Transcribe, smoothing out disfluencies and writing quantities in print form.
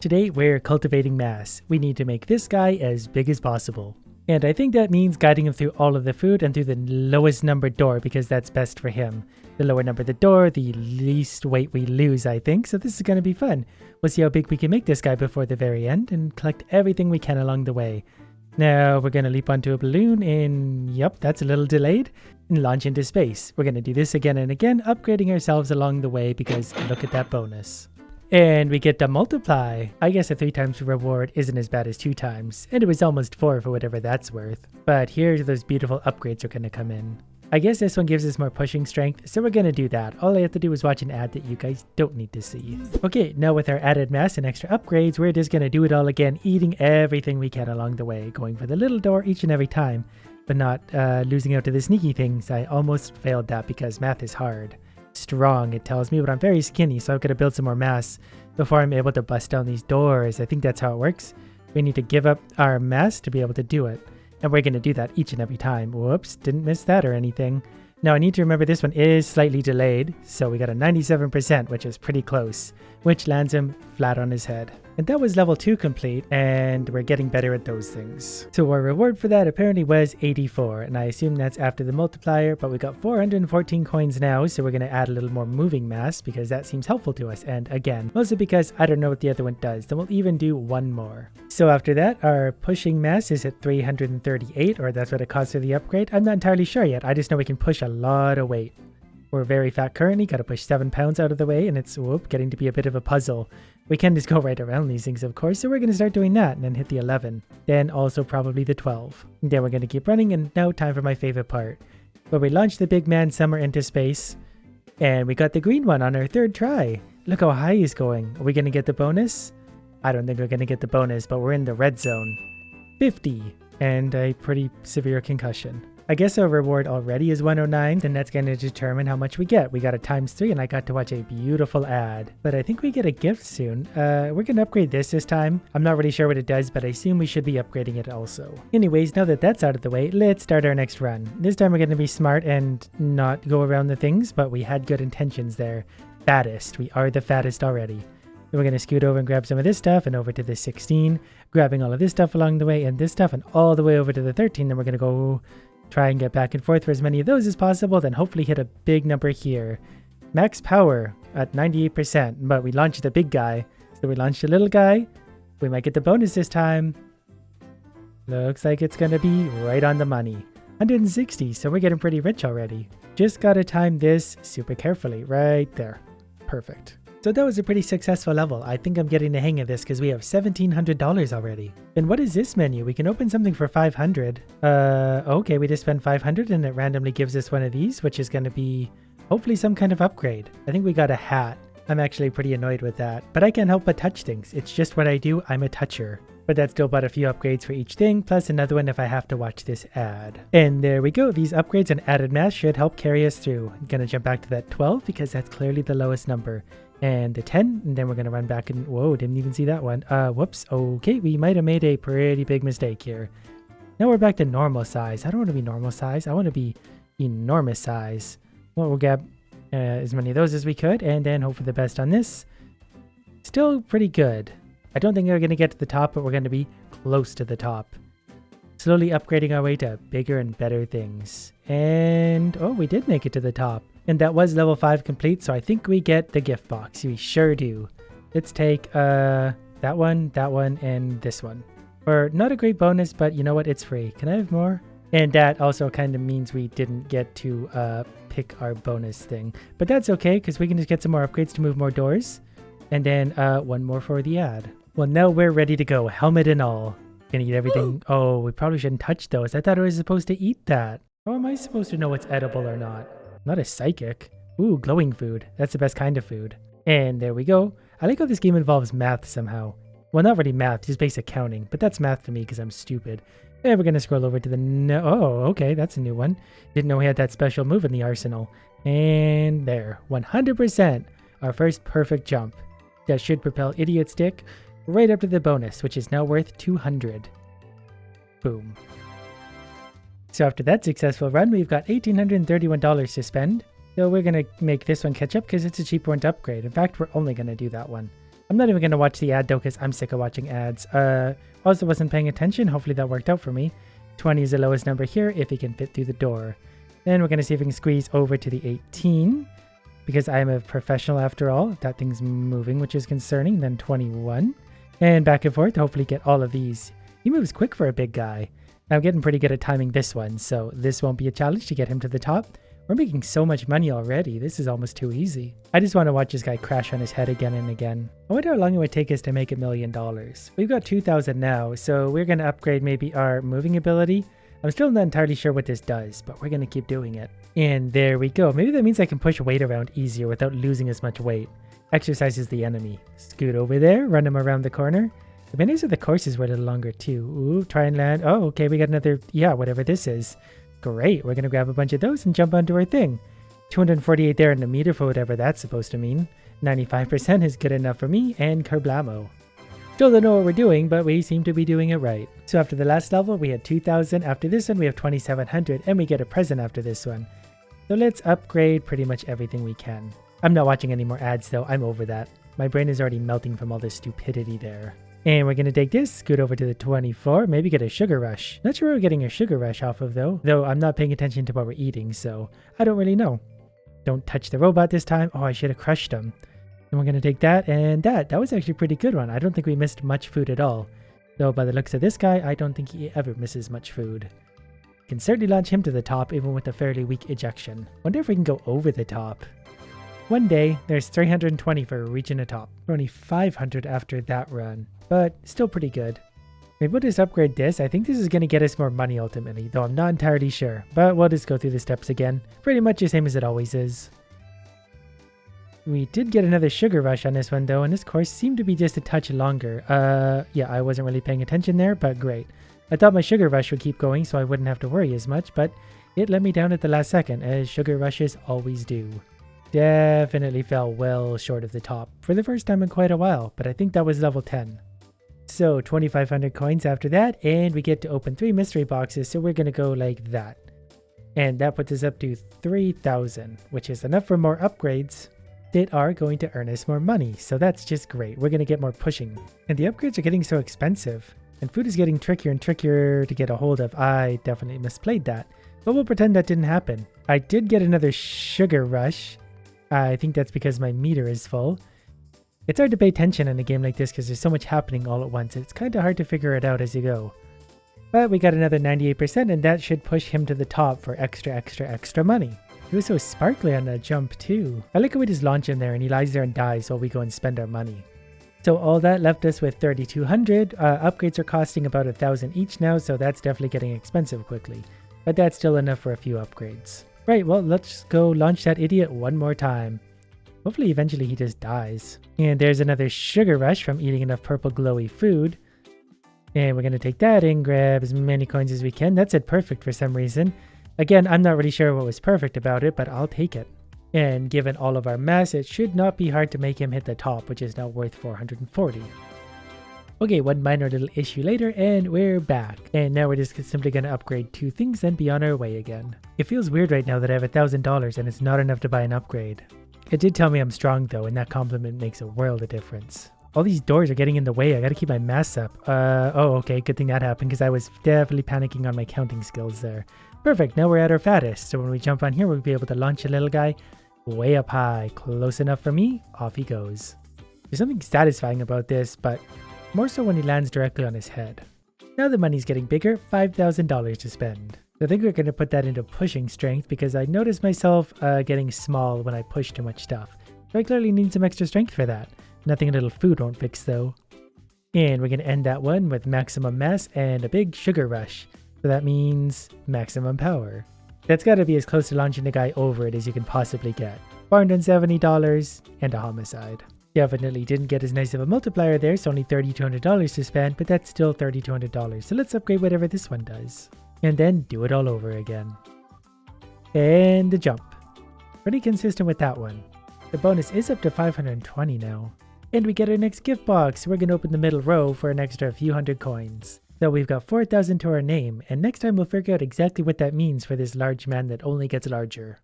today we're cultivating mass. We need to make this guy as big as possible. And I think that means guiding him through all of the food and through the lowest numbered door because that's best for him. The lower number the door, the least weight we lose, I think. So this is going to be fun. We'll see how big we can make this guy before the very end and collect everything we can along the way. Now we're going to leap onto a balloon and yep, that's a little delayed, and launch into space. We're going to do this again and again, upgrading ourselves along the way because look at that bonus. And we get to multiply. I guess a 3 times reward isn't as bad as 2 times, and it was almost 4 for whatever that's worth. But here's those beautiful upgrades are going to come in. I guess this one gives us more pushing strength, so we're going to do that. All I have to do is watch an ad that you guys don't need to see. Okay, now with our added mass and extra upgrades, we're just going to do it all again, eating everything we can along the way, going for the little door each and every time, but not losing out to the sneaky things. I almost failed that because math is hard. Strong, it tells me, but I'm very skinny, so I've got to build some more mass before I'm able to bust down these doors. I think that's how it works. We need to give up our mass to be able to do it, and we're going to do that each and every time. Whoops, didn't miss that or anything. Now I need to remember this one is slightly delayed, so we got a 97%, which is pretty close, which lands him flat on his head. And that was level 2 complete, and we're getting better at those things. So our reward for that apparently was 84, and I assume that's after the multiplier, but we got 414 coins now, so we're going to add a little more moving mass because that seems helpful to us. And again, mostly because I don't know what the other one does, then we'll even do one more. So after that, our pushing mass is at 338, or that's what it costs for the upgrade. I'm not entirely sure yet, I just know we can push a lot of weight. We're very fat currently, got to push 7 pounds out of the way, and it's getting to be a bit of a puzzle. We can just go right around these things, of course, so we're going to start doing that and then hit the 11. Then also probably the 12. And then we're going to keep running, and now time for my favorite part, where we launch the big man somewhere into space, and we got the green one on our 3rd try. Look how high he's going. Are we going to get the bonus? I don't think we're going to get the bonus, but we're in the red zone. 50, and a pretty severe concussion. I guess our reward already is 109, then that's going to determine how much we get. We got a ×3 and I got to watch a beautiful ad. But I think we get a gift soon. We're going to upgrade this time. I'm not really sure what it does, but I assume we should be upgrading it also. Anyways, now that that's out of the way, let's start our next run. This time we're going to be smart and not go around the things, but we had good intentions there. Fattest. We are the fattest already. Then we're going to scoot over and grab some of this stuff and over to the 16, grabbing all of this stuff along the way and this stuff and all the way over to the 13. Then we're going to go try and get back and forth for as many of those as possible, then hopefully hit a big number here. Max power at 98%, but we launched the big guy. So we launched the little guy. We might get the bonus this time. Looks like it's going to be right on the money. 160, so we're getting pretty rich already. Just got to time this super carefully. Right there. Perfect. So that was a pretty successful level. I think I'm getting the hang of this because we have $1,700 already. And what is this menu? We can open something for 500. Okay, we just spent 500 and it randomly gives us one of these, which is going to be hopefully some kind of upgrade. I think we got a hat. I'm actually pretty annoyed with that, but I can't help but touch things. It's just what I do. I'm a toucher. But that's still about a few upgrades for each thing, plus another one if I have to watch this ad. And there we go. These upgrades and added mass should help carry us through. I'm going to jump back to that 12 because that's clearly the lowest number. And the 10, and then we're going to run back and, whoa, didn't even see that one. Whoops. Okay, we might have made a pretty big mistake here. Now we're back to normal size. I don't want to be normal size. I want to be enormous size. Well, we'll grab as many of those as we could, and then hope for the best on this. Still pretty good. I don't think we're going to get to the top, but we're going to be close to the top. Slowly upgrading our way to bigger and better things. And, oh, we did make it to the top. And that was level 5 complete, so I think we get the gift box. We sure do. Let's take that one, and this one. Or not a great bonus, but you know what? It's free. Can I have more? And that also kind of means we didn't get to pick our bonus thing. But that's okay, because we can just get some more upgrades to move more doors. And then one more for the ad. Well, now we're ready to go. Helmet and all. Gonna eat everything. Oh, we probably shouldn't touch those. I thought I was supposed to eat that. How am I supposed to know what's edible or not? Not a psychic. Ooh, glowing food. That's the best kind of food. And there we go. I like how this game involves math somehow. Well, not really math, just basic counting. But that's math to me because I'm stupid. And we're going to scroll over to the... Oh, okay, that's a new one. Didn't know we had that special move in the arsenal. And there. 100%. Our first perfect jump. That should propel Idiot Stick right up to the bonus, which is now worth 200. Boom. So after that successful run, we've got $1,831 to spend. So we're going to make this one catch up because it's a cheaper one to upgrade. In fact, we're only going to do that one. I'm not even going to watch the ad though because I'm sick of watching ads. Also wasn't paying attention. Hopefully that worked out for me. 20 is the lowest number here if he can fit through the door. Then we're going to see if we can squeeze over to the 18 because I am a professional after all. That thing's moving, which is concerning. Then 21 and back and forth. Hopefully get all of these. He moves quick for a big guy. I'm getting pretty good at timing this one, so this won't be a challenge to get him to the top. We're making so much money already. This is almost too easy. I just want to watch this guy crash on his head again and again. I wonder how long it would take us to make $1 million. We've got 2,000 now, so we're going to upgrade maybe our moving ability. I'm still not entirely sure what this does, but we're going to keep doing it. And there we go. Maybe that means I can push weight around easier without losing as much weight. Exercises the enemy. Scoot over there, run him around the corner. The menus of the courses were a little longer too. Ooh, try and land. Oh, okay, we got another, yeah, whatever this is. Great, we're going to grab a bunch of those and jump onto our thing. 248 there in the meter for whatever that's supposed to mean. 95% is good enough for me, and kerblamo. Still don't know what we're doing, but we seem to be doing it right. So after the last level, we had 2,000. After this one, we have 2,700, and we get a present after this one. So let's upgrade pretty much everything we can. I'm not watching any more ads though, I'm over that. My brain is already melting from all this stupidity there. And we're going to take this, scoot over to the 24, maybe get a sugar rush. Not sure where we're getting a sugar rush off of though I'm not paying attention to what we're eating, so I don't really know. Don't touch the robot this time. Oh, I should have crushed him. And we're going to take that and that. That was actually a pretty good one. I don't think we missed much food at all. Though by the looks of this guy, I don't think he ever misses much food. Can certainly launch him to the top even with a fairly weak ejection. Wonder if we can go over the top. One day, there's 320 for reaching the top. 2,500 after that run. But still pretty good. Maybe we'll just upgrade this. I think this is going to get us more money ultimately, though I'm not entirely sure. But we'll just go through the steps again. Pretty much the same as it always is. We did get another sugar rush on this one though, and this course seemed to be just a touch longer. Yeah, I wasn't really paying attention there, but great. I thought my sugar rush would keep going so I wouldn't have to worry as much, but it let me down at the last second, as sugar rushes always do. Definitely fell well short of the top for the first time in quite a while, but I think that was level 10. So 2,500 coins after that, and we get to open 3 mystery boxes, so we're going to go like that. And that puts us up to 3,000, which is enough for more upgrades that are going to earn us more money, so that's just great. We're going to get more pushing. And the upgrades are getting so expensive, and food is getting trickier and trickier to get a hold of. I definitely misplayed that, but we'll pretend that didn't happen. I did get another sugar rush. I think that's because my meter is full. It's hard to pay attention in a game like this because there's so much happening all at once. It's kind of hard to figure it out as you go. But we got another 98% and that should push him to the top for extra money. He was so sparkly on that jump too. I like how we just launch him there and he lies there and dies while we go and spend our money. So all that left us with 3,200. Upgrades are costing about 1,000 each now, so that's definitely getting expensive quickly. But that's still enough for a few upgrades. Right, well, let's go launch that idiot one more time. Hopefully eventually he just dies. And there's another sugar rush from eating enough purple glowy food. And we're going to take that and grab as many coins as we can. That said perfect for some reason. Again, I'm not really sure what was perfect about it, but I'll take it. And given all of our mass, it should not be hard to make him hit the top, which is now worth 440. Okay, one minor little issue later, and we're back. And now we're just simply going to upgrade 2 things and be on our way again. It feels weird right now that I have $1,000 and it's not enough to buy an upgrade. It did tell me I'm strong though, and that compliment makes a world of difference. All these doors are getting in the way. I gotta keep my mass up. Oh, okay, good thing that happened because I was definitely panicking on my counting skills there. Perfect, now we're at our fattest. So when we jump on here, we'll be able to launch a little guy way up high. Close enough for me, off he goes. There's something satisfying about this, but more so when he lands directly on his head. Now the money's getting bigger, $5,000 to spend. I think we're going to put that into pushing strength because I noticed myself getting small when I push too much stuff. So I clearly need some extra strength for that. Nothing a little food won't fix though. And we're going to end that one with maximum mass and a big sugar rush. So that means maximum power. That's got to be as close to launching the guy over it as you can possibly get. $470 and a homicide. Definitely didn't get as nice of a multiplier there, so only $3,200 to spend, but that's still $3,200. So let's upgrade whatever this one does. And then do it all over again. And the jump. Pretty consistent with that one. The bonus is up to 520 now. And we get our next gift box. We're going to open the middle row for an extra few hundred coins. So we've got 4,000 to our name, and next time we'll figure out exactly what that means for this large man that only gets larger.